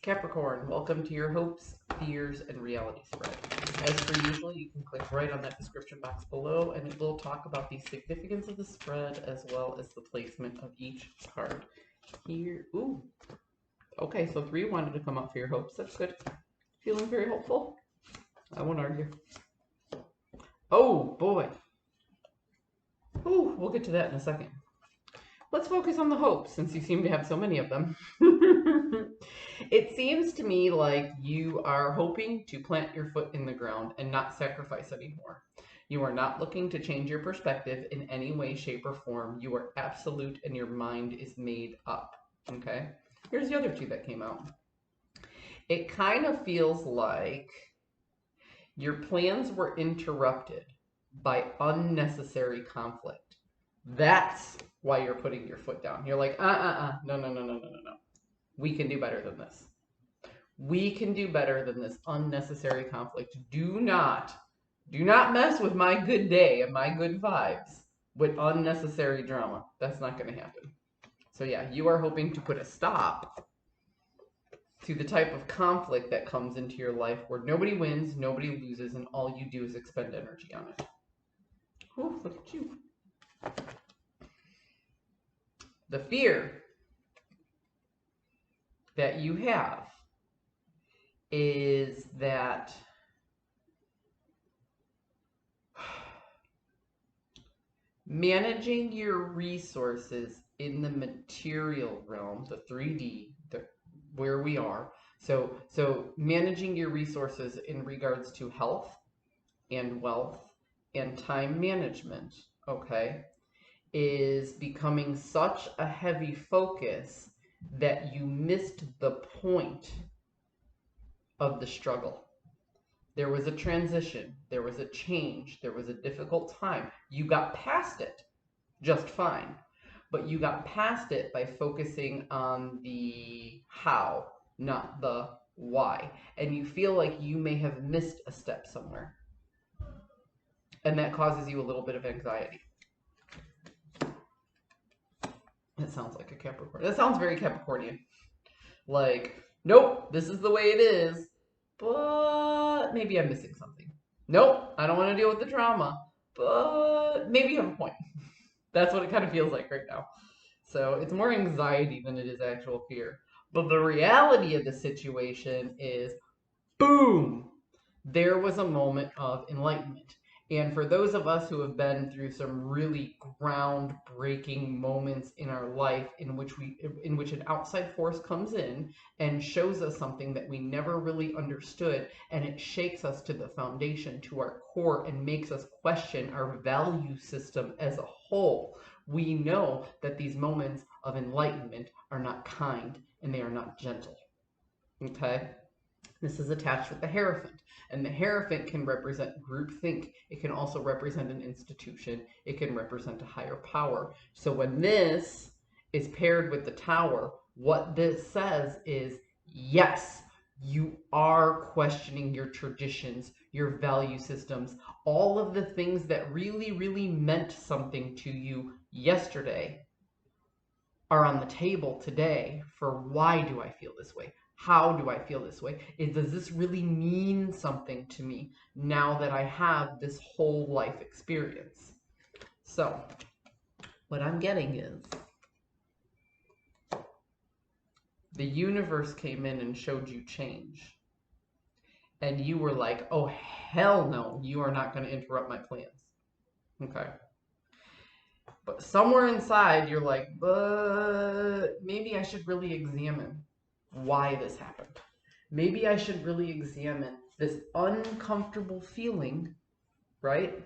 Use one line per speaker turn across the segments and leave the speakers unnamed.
Capricorn, welcome to your hopes, fears, and reality spread. As per usual, you can click right on that description box below and it will talk about the significance of the spread as well as the placement of each card. Here, ooh. Okay, so 3 wanted to come up for your hopes. That's good. Feeling very hopeful? I won't argue. Oh, boy. Ooh, we'll get to that in a second. Let's focus on the hopes since you seem to have so many of them. It seems to me like you are hoping to plant your foot in the ground and not sacrifice anymore. You are not looking to change your perspective in any way, shape, or form. You are absolute and your mind is made up. Okay? Here's the other 2 that came out. It kind of feels like your plans were interrupted by unnecessary conflict. That's why you're putting your foot down. You're like, no. We can do better than this. We can do better than this unnecessary conflict. Do not mess with my good day and my good vibes with unnecessary drama. That's not going to happen. So yeah, you are hoping to put a stop to the type of conflict that comes into your life where nobody wins, nobody loses, and all you do is expend energy on it. Oh, look at you. The fear that you have is that managing your resources in the material realm, the 3D, where we are, so managing your resources in regards to health and wealth and time management, okay, is becoming such a heavy focus that you missed the point of the struggle. There was a transition, there was a change, there was a difficult time. You got past it just fine, but you got past it by focusing on the how, not the why. And you feel like you may have missed a step somewhere. And that causes you a little bit of anxiety. That sounds like a Capricorn. That sounds very Capricornian. Like, nope, this is the way it is, but maybe I'm missing something. Nope, I don't want to deal with the drama, but maybe you have a point. That's what it kind of feels like right now. So it's more anxiety than it is actual fear. But the reality of the situation is, boom, there was a moment of enlightenment. And for those of us who have been through some really groundbreaking moments in our life in which an outside force comes in and shows us something that we never really understood, and it shakes us to the foundation, to our core, and makes us question our value system as a whole, we know that these moments of enlightenment are not kind and they are not gentle. Okay? This is attached with the Hierophant. And the Hierophant can represent groupthink. It can also represent an institution. It can represent a higher power. So when this is paired with the Tower, what this says is, yes, you are questioning your traditions, your value systems, all of the things that really, really meant something to you yesterday are on the table today for why do I feel this way? How do I feel this way? Does this really mean something to me now that I have this whole life experience? So, what I'm getting is the universe came in and showed you change. And you were like, oh, hell no, you are not going to interrupt my plans. Okay. But somewhere inside, you're like, but maybe I should really examine why this happened. Maybe I should really examine this uncomfortable feeling, right?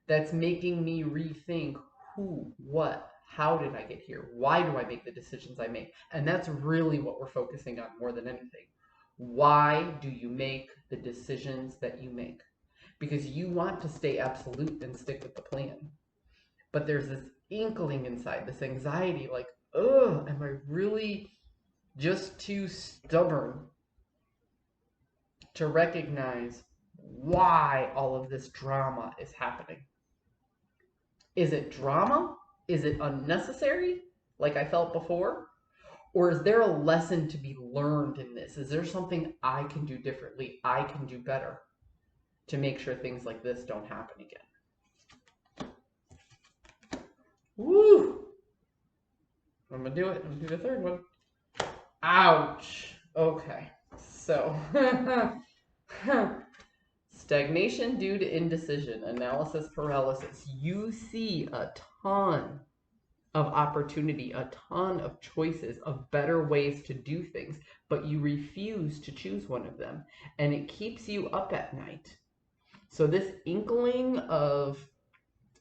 That's making me rethink who, what, how did I get here? Why do I make the decisions I make? And that's really what we're focusing on more than anything. Why do you make the decisions that you make? Because you want to stay absolute and stick with the plan. But there's this inkling inside, this anxiety, like, ugh, am I really just too stubborn to recognize why all of this drama is happening? Is it drama? Is it unnecessary, like I felt before? Or is there a lesson to be learned in this? Is there something I can do differently, I can do better to make sure things like this don't happen again? Woo! I'm gonna do it. I'm gonna do the third one. Ouch. Okay. So, stagnation due to indecision, analysis paralysis. You see a ton of opportunity, a ton of choices, of better ways to do things, but you refuse to choose one of them, and it keeps you up at night. So this inkling of,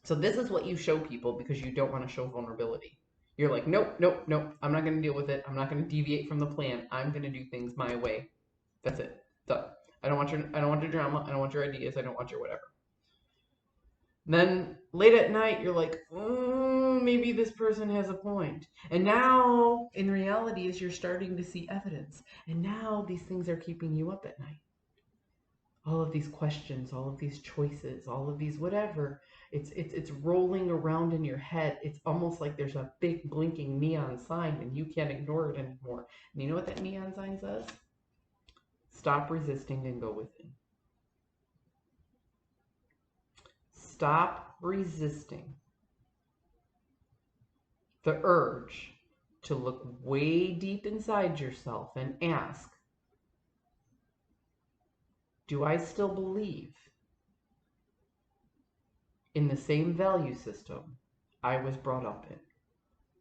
so this is what you show people because you don't want to show vulnerability. You're like, nope, nope, nope, I'm not going to deal with it. I'm not going to deviate from the plan. I'm going to do things my way. That's it. Done. I don't want your drama. I don't want your ideas. I don't want your whatever. Then late at night, you're like, oh, maybe this person has a point. And now, in reality, is you're starting to see evidence. And now these things are keeping you up at night. All of these questions, all of these choices, all of these whatever, it's rolling around in your head. It's almost like there's a big blinking neon sign and you can't ignore it anymore. And you know what that neon sign says? Stop resisting and go within. Stop resisting the urge to look way deep inside yourself and ask, do I still believe in the same value system I was brought up in?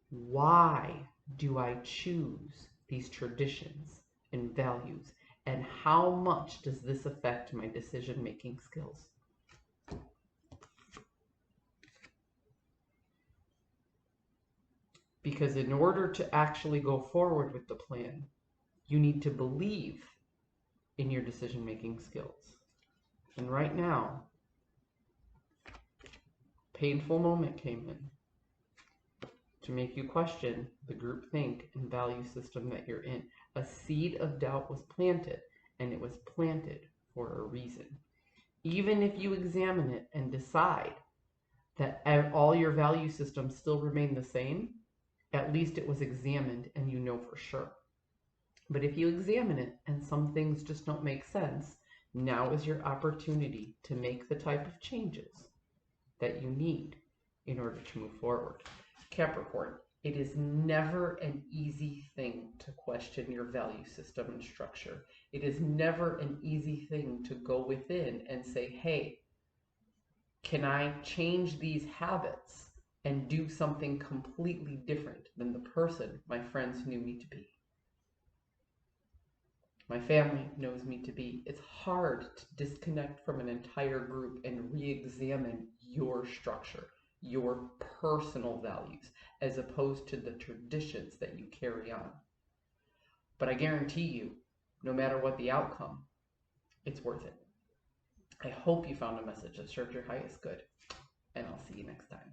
Why do I choose these traditions and values? And how much does this affect my decision-making skills? Because in order to actually go forward with the plan, you need to believe in your decision-making skills. And right now, painful moment came in to make you question the groupthink and value system that you're in. A seed of doubt was planted, and it was planted for a reason. Even if you examine it and decide that all your value systems still remain the same, at least it was examined and you know for sure. But if you examine it and some things just don't make sense, now is your opportunity to make the type of changes that you need in order to move forward. Capricorn, it is never an easy thing to question your value system and structure. It is never an easy thing to go within and say, hey, can I change these habits and do something completely different than the person my friends knew me to be, my family knows me to be? It's hard to disconnect from an entire group and re-examine your structure, your personal values, as opposed to the traditions that you carry on. But I guarantee you, no matter what the outcome, it's worth it. I hope you found a message that served your highest good, and I'll see you next time.